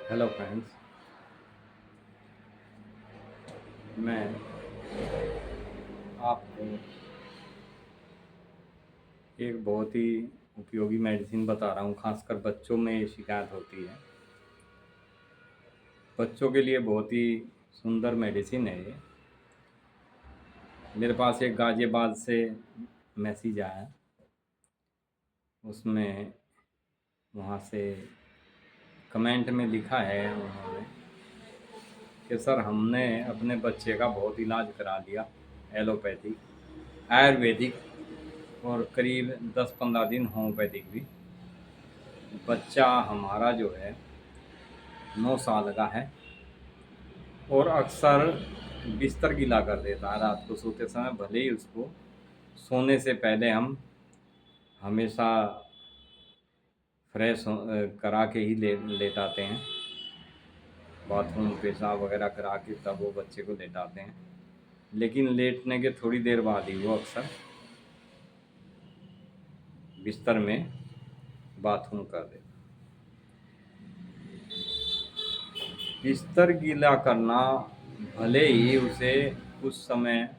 Hello friends. मैं आपको एक बहुत ही उपयोगी मेडिसिन बता रहा हूँ। खासकर बच्चों में ये शिकायत होती है। बच्चों के लिए बहुत ही सुंदर मेडिसिन है ये। मेरे पास एक गाज़ियाबाद से मैसेज आया, उसमें वहाँ से कमेंट में लिखा है उन्होंने कि सर, हमने अपने बच्चे का बहुत इलाज करा लिया, एलोपैथिक, आयुर्वेदिक और करीब 10-15 दिन होम्योपैथिक भी। बच्चा हमारा जो है 9 साल का है और अक्सर बिस्तर गीला कर देता है रात को सोते समय। भले ही उसको सोने से पहले हम हमेशा करा के ही लेटाते हैं, बाथरूम पेशाब वगैरह करा के तब वो बच्चे को लेटाते हैं। लेकिन लेटने के थोड़ी देर बाद ही वो अक्सर बिस्तर में बाथरूम कर देता। बिस्तर गीला करना, भले ही उसे कुछ समय,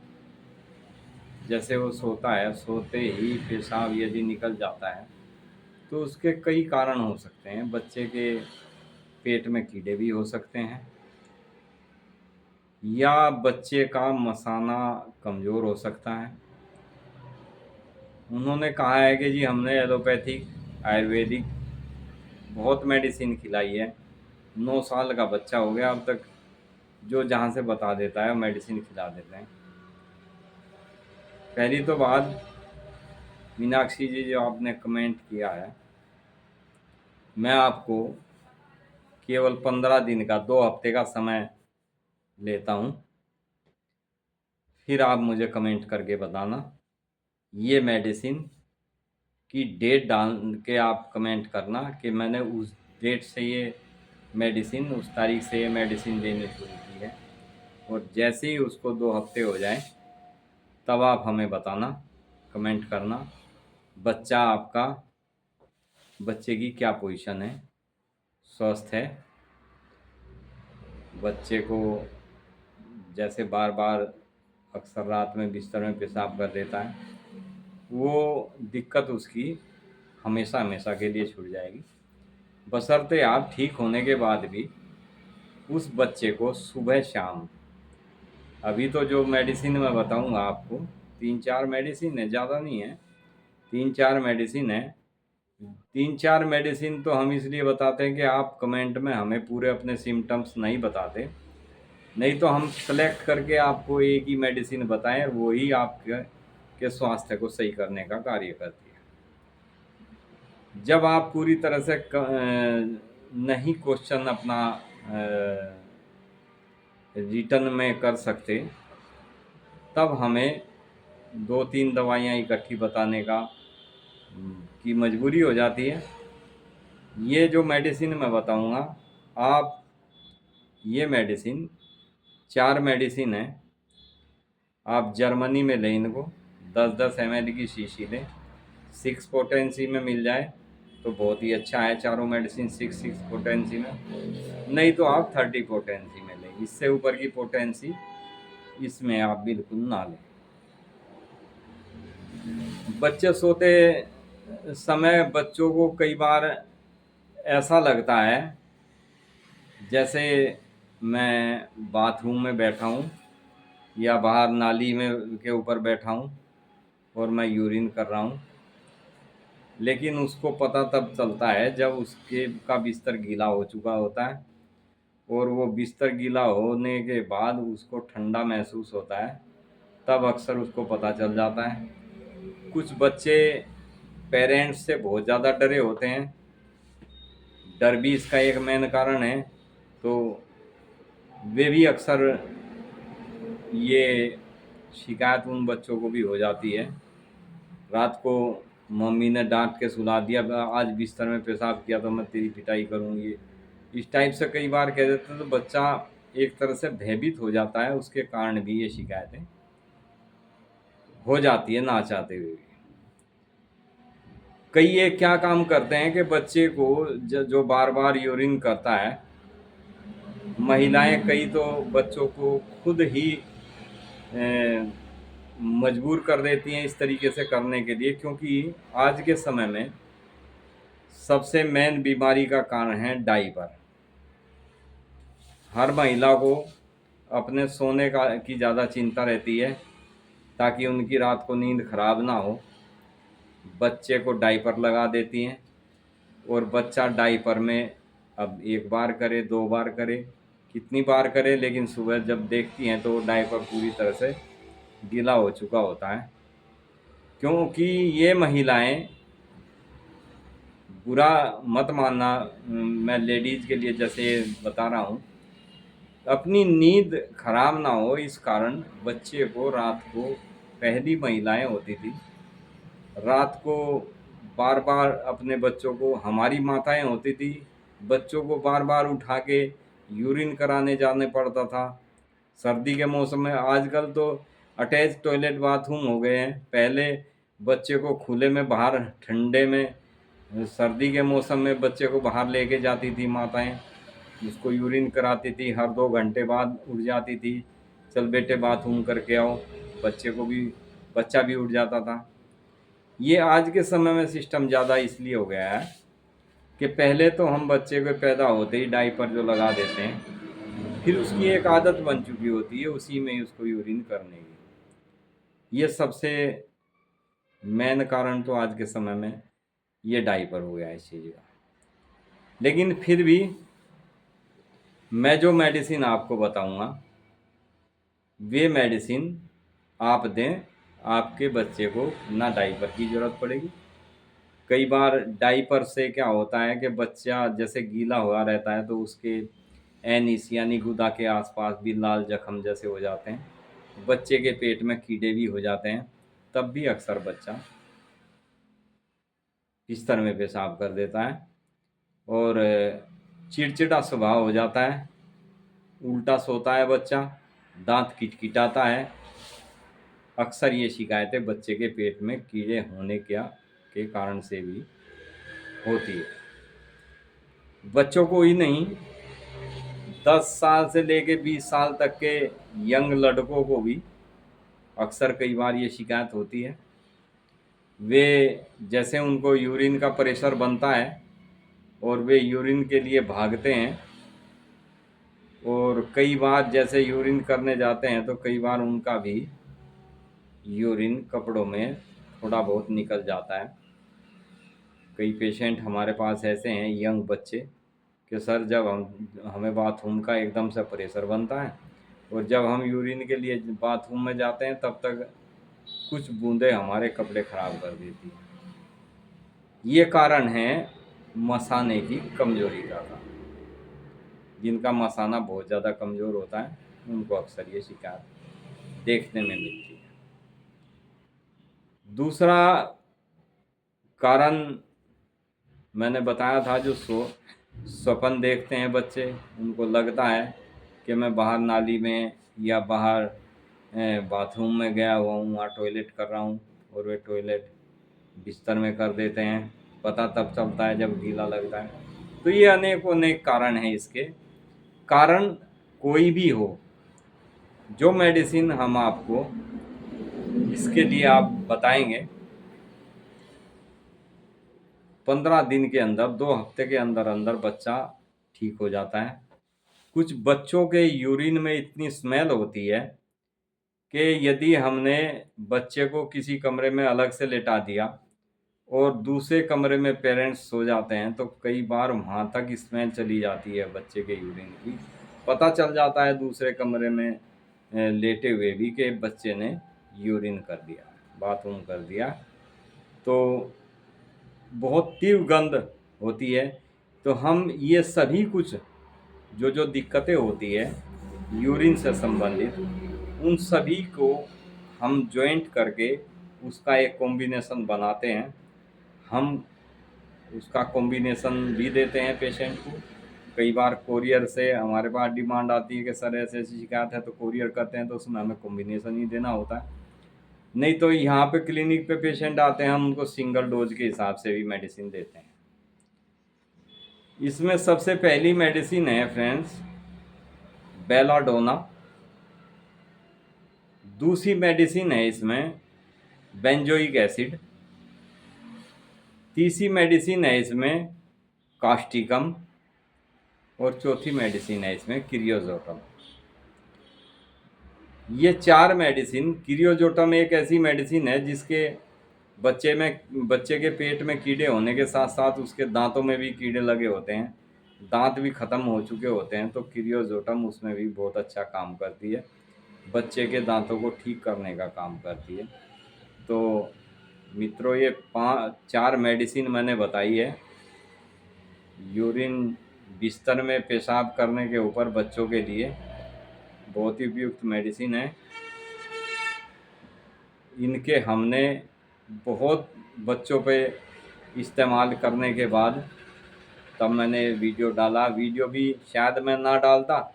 जैसे वो सोता है, सोते ही पेशाब यदि निकल जाता है तो उसके कई कारण हो सकते हैं। बच्चे के पेट में कीड़े भी हो सकते हैं, या बच्चे का मसाना कमज़ोर हो सकता है। उन्होंने कहा है कि जी हमने एलोपैथिक, आयुर्वेदिक बहुत मेडिसिन खिलाई है, 9 साल का बच्चा हो गया अब तक, जो जहाँ से बता देता है मेडिसिन खिला देते हैं। पहली तो बात, मीनाक्षी जी, जो आपने कमेंट किया है, मैं आपको केवल 15 दिन का, 2 हफ्ते का समय लेता हूँ, फिर आप मुझे कमेंट करके बताना। ये मेडिसिन की डेट डाल के आप कमेंट करना कि मैंने उस डेट से ये मेडिसिन, उस तारीख से ये मेडिसिन देनी शुरू की है। और जैसे ही उसको 2 हफ्ते हो जाए तब आप हमें बताना, कमेंट करना, बच्चा आपका, बच्चे की क्या पोजीशन है, स्वस्थ है। बच्चे को जैसे बार बार अक्सर रात में बिस्तर में पेशाब कर देता है, वो दिक्कत उसकी हमेशा हमेशा के लिए छूट जाएगी। बशर्ते आप ठीक होने के बाद भी उस बच्चे को सुबह शाम, अभी तो जो मेडिसिन मैं बताऊंगा आपको, 3-4 मेडिसिन है, ज़्यादा नहीं है, 3-4 मेडिसिन है। 3-4 मेडिसिन तो हम इसलिए बताते हैं कि आप कमेंट में हमें पूरे अपने सिम्टम्स नहीं बताते, नहीं तो हम सेलेक्ट करके आपको एक ही मेडिसिन बताएं और वही आपके स्वास्थ्य को सही करने का कार्य करती है। जब आप पूरी तरह से नहीं क्वेश्चन अपना रिटर्न में कर सकते, तब हमें 2-3 दवाइयाँ इकट्ठी बताने का की मजबूरी हो जाती है। ये जो मेडिसिन मैं बताऊंगा, आप ये मेडिसिन, 4 मेडिसिन है, आप जर्मनी में लें इनको, 10-10 ml की शीशी लें। 6 पोटेंसी में मिल जाए तो बहुत ही अच्छा है, चारों मेडिसिन 6-6 पोटेंसी में। नहीं तो आप 30 पोटेंसी में लें, इससे ऊपर की पोटेंसी इसमें आप बिल्कुल ना लें। बच्चे सोते समय बच्चों को कई बार ऐसा लगता है जैसे मैं बाथरूम में बैठा हूँ या बाहर नाली में के ऊपर बैठा हूँ और मैं यूरिन कर रहा हूँ। लेकिन उसको पता तब चलता है जब उसके का बिस्तर गीला हो चुका होता है, और वो बिस्तर गीला होने के बाद उसको ठंडा महसूस होता है, तब अक्सर उसको पता चल जाता है। कुछ बच्चे पेरेंट्स से बहुत ज़्यादा डरे होते हैं, डर भी इसका एक मेन कारण है। तो वे भी अक्सर, ये शिकायत उन बच्चों को भी हो जाती है, रात को मम्मी ने डांट के सुला दिया, आज बिस्तर में पेशाब किया तो मैं तेरी पिटाई करूँगी, इस टाइप से कई बार कह देते हैं। तो बच्चा एक तरह से भयभीत हो जाता है, उसके कारण भी ये शिकायतें हो जाती है ना चाहते हुए भी। कई ये क्या काम करते हैं कि बच्चे को जो बार बार यूरिन करता है, महिलाएं कई तो बच्चों को खुद ही अ, मजबूर कर देती हैं इस तरीके से करने के लिए, क्योंकि आज के समय में सबसे मेन बीमारी का कारण है डायपर। हर महिला को अपने सोने का की ज़्यादा चिंता रहती है ताकि उनकी रात को नींद खराब ना हो। बच्चे को डायपर लगा देती हैं और बच्चा डायपर में अब एक बार करे, दो बार करे, कितनी बार करे, लेकिन सुबह जब देखती हैं तो वो डायपर पूरी तरह से गीला हो चुका होता है। क्योंकि ये महिलाएं, बुरा मत मानना, मैं लेडीज़ के लिए जैसे बता रहा हूँ, अपनी नींद खराब ना हो इस कारण बच्चे को रात को, पहली महिलाएं होती थी रात को बार बार अपने बच्चों को, हमारी माताएं होती थी बच्चों को बार बार उठा के यूरिन कराने जाने पड़ता था सर्दी के मौसम में। आजकल तो अटैच टॉयलेट बाथरूम हो गए हैं। पहले बच्चे को खुले में बाहर ठंडे में, सर्दी के मौसम में बच्चे को बाहर लेके जाती थी माताएं, उसको यूरिन कराती थी, हर 2 घंटे बाद उठ जाती थी, चल बेटे बाथरूम करके आओ, बच्चे को भी, बच्चा भी उठ जाता था। ये आज के समय में सिस्टम ज़्यादा इसलिए हो गया है कि पहले तो हम बच्चे को पैदा होते ही डायपर जो लगा देते हैं, फिर उसकी एक आदत बन चुकी होती है उसी में ही उसको यूरिन करने की। ये सबसे मेन कारण तो आज के समय में ये डायपर हो गया है इस चीज़ का। लेकिन फिर भी मैं जो मेडिसिन आपको बताऊंगा वे मेडिसिन आप दें, आपके बच्चे को ना डायपर की ज़रूरत पड़ेगी। कई बार डायपर से क्या होता है कि बच्चा जैसे गीला हुआ रहता है तो उसके एनिस यानी गुदा के आसपास भी लाल जख्म जैसे हो जाते हैं, बच्चे के पेट में कीड़े भी हो जाते हैं, तब भी अक्सर बच्चा बिस्तर में पेशाब कर देता है और चिड़चिड़ा स्वभाव हो जाता है, उल्टा सोता है बच्चा, दांत किटकिटाता है। अक्सर ये शिकायतें बच्चे के पेट में कीड़े होने के कारण से भी होती है। बच्चों को ही नहीं, 10 साल से लेके 20 साल तक के यंग लड़कों को भी अक्सर कई बार ये शिकायत होती है। वे जैसे उनको यूरिन का प्रेशर बनता है और वे यूरिन के लिए भागते हैं, और कई बार जैसे यूरिन करने जाते हैं तो कई बार उनका भी यूरिन कपड़ों में थोड़ा बहुत निकल जाता है। कई पेशेंट हमारे पास ऐसे हैं यंग बच्चे कि सर जब हमें बाथरूम का एकदम से प्रेशर बनता है और जब हम यूरिन के लिए बाथरूम में जाते हैं तब तक कुछ बूंदें हमारे कपड़े ख़राब कर देती हैं। ये कारण है मसाने की कमजोरी का। जिनका मसाना बहुत ज़्यादा कमज़ोर होता है उनको अक्सर ये शिकायत देखने में मिलती है। दूसरा कारण मैंने बताया था, जो स्वप्न देखते हैं बच्चे, उनको लगता है कि मैं बाहर नाली में या बाहर बाथरूम में गया हुआ हूँ, वहाँ टॉयलेट कर रहा हूँ, और वे टॉयलेट बिस्तर में कर देते हैं। पता तब चलता है जब गीला लगता है। तो ये अनेकों अनेक कारण हैं। इसके कारण कोई भी हो, जो मेडिसिन हम आपको इसके लिए आप बताएंगे, 15 दिन के अंदर, 2 हफ्ते के अंदर अंदर बच्चा ठीक हो जाता है। कुछ बच्चों के यूरिन में इतनी स्मेल होती है कि यदि हमने बच्चे को किसी कमरे में अलग से लेटा दिया और दूसरे कमरे में पेरेंट्स सो जाते हैं तो कई बार वहाँ तक स्मेल चली जाती है बच्चे के यूरिन की। पता चल जाता है दूसरे कमरे में लेटे हुए भी कि बच्चे ने यूरिन कर दिया, बाथरूम कर दिया। तो बहुत तीव्र गंध होती है। तो हम ये सभी कुछ जो जो दिक्कतें होती है यूरिन से संबंधित, उन सभी को हम जॉइंट करके उसका एक कॉम्बिनेशन बनाते हैं। हम उसका कॉम्बिनेशन भी देते हैं पेशेंट को। कई बार कोरियर से हमारे पास डिमांड आती है कि सर ऐसे ऐसी शिकायत है, तो कोरियर करते हैं तो उसमें हमें कॉम्बिनेशन ही देना होता है। नहीं तो यहाँ पे क्लिनिक पे पेशेंट आते हैं, हम उनको सिंगल डोज के हिसाब से भी मेडिसिन देते हैं। इसमें सबसे पहली मेडिसिन है फ्रेंड्स बेलाडोना। दूसरी मेडिसिन है इसमें बेंजोइक एसिड। तीसरी मेडिसिन है इसमें कास्टिकम। और चौथी मेडिसिन है इसमें क्रियोजोटम। ये 4 मेडिसिन, क्रियोजोटम एक ऐसी मेडिसिन है जिसके बच्चे के पेट में कीड़े होने के साथ साथ उसके दांतों में भी कीड़े लगे होते हैं, दांत भी ख़त्म हो चुके होते हैं, तो क्रियोजोटम उसमें भी बहुत अच्छा काम करती है, बच्चे के दांतों को ठीक करने का काम करती है। तो मित्रों, ये 4 मेडिसिन मैंने बताई है। यूरिन बिस्तर में पेशाब करने के ऊपर बच्चों के लिए बहुत ही उपयुक्त मेडिसिन है। इनके हमने बहुत बच्चों पे इस्तेमाल करने के बाद तब मैंने वीडियो डाला। वीडियो भी शायद मैं ना डालता,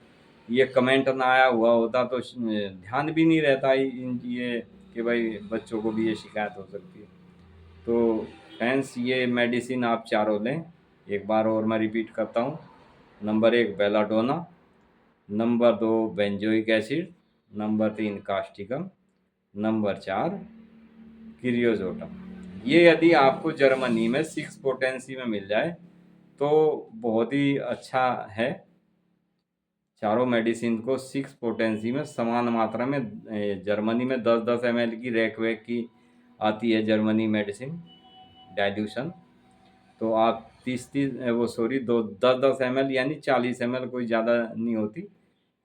ये कमेंट ना आया हुआ होता तो ध्यान भी नहीं रहता इन ये कि भाई बच्चों को भी ये शिकायत हो सकती है। तो फ्रेंड्स, ये मेडिसिन आप चारों लें। एक बार और मैं रिपीट करता हूँ। Number 1 belladonna, number 2 benzoic acid, number 3 causticum, number 4 क्रियोजोटम। ये यदि आपको जर्मनी में 6 पोटेंसी में मिल जाए तो बहुत ही अच्छा है। चारों मेडिसिन को 6 पोटेंसी में समान मात्रा में जर्मनी में 10-10 ml की रैक वैक की आती है जर्मनी मेडिसिन डाइल्यूशन। तो आप 30-30 वो सॉरी दो 10-10 ml यानी 40 ml, कोई ज़्यादा नहीं होती।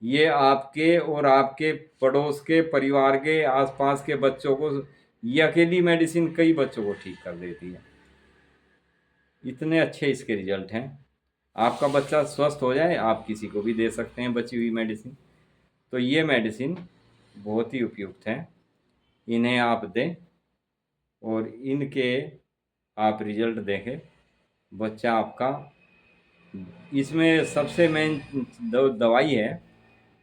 ये आपके और आपके पड़ोस के परिवार के आसपास के बच्चों को, ये अकेली मेडिसिन कई बच्चों को ठीक कर देती है। इतने अच्छे इसके रिजल्ट हैं। आपका बच्चा स्वस्थ हो जाए, आप किसी को भी दे सकते हैं बची हुई मेडिसिन। तो ये मेडिसिन बहुत ही उपयुक्त हैं, इन्हें आप दें और इनके आप रिजल्ट देखें। बच्चा आपका, इसमें सबसे मेन दवाई है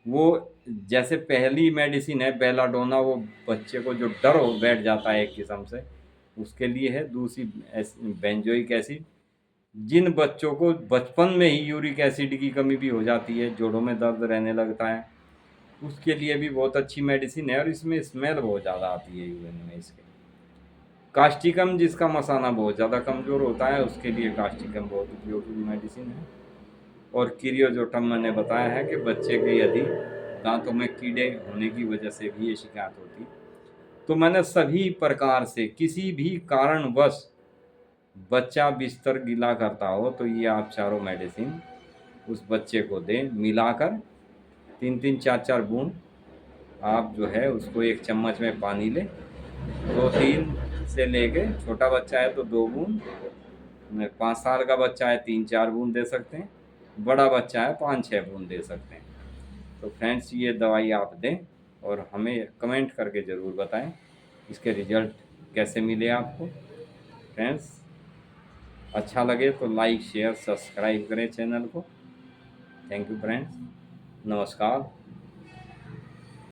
वो, जैसे पहली मेडिसिन है बेलाडोना, वो बच्चे को जो डर हो बैठ जाता है एक किस्म से, उसके लिए है। दूसरी बेंजोइक एसिड, जिन बच्चों को बचपन में ही यूरिक एसिड की कमी भी हो जाती है, जोड़ों में दर्द रहने लगता है, उसके लिए भी बहुत अच्छी मेडिसिन है। और इसमें स्मेल बहुत ज़्यादा आती है यूरिन में इसके। कास्टिकम, जिसका मसाना बहुत ज़्यादा कमज़ोर होता है, उसके लिए कास्टिकम बहुत उपयोगी मेडिसिन है। और क्रियोजोटम मैंने बताया है कि बच्चे के यदि दांतों में कीड़े होने की वजह से भी ये शिकायत होती। तो मैंने सभी प्रकार से, किसी भी कारणवश बच्चा बिस्तर गीला करता हो तो ये आप चारों मेडिसिन उस बच्चे को दें मिलाकर। 3-3 4-4 बूंद आप जो है उसको एक चम्मच में पानी लें। 2-3 से लेके, छोटा बच्चा है तो 2 बूंद, 5 साल का बच्चा है 3-4 बूंद दे सकते हैं, बड़ा बच्चा है 5-6 बूंद दे सकते हैं। तो फ्रेंड्स, ये दवाई आप दें और हमें कमेंट करके ज़रूर बताएं इसके रिज़ल्ट कैसे मिले आपको। फ्रेंड्स, अच्छा लगे तो लाइक शेयर सब्सक्राइब करें चैनल को। थैंक यू फ्रेंड्स, नमस्कार।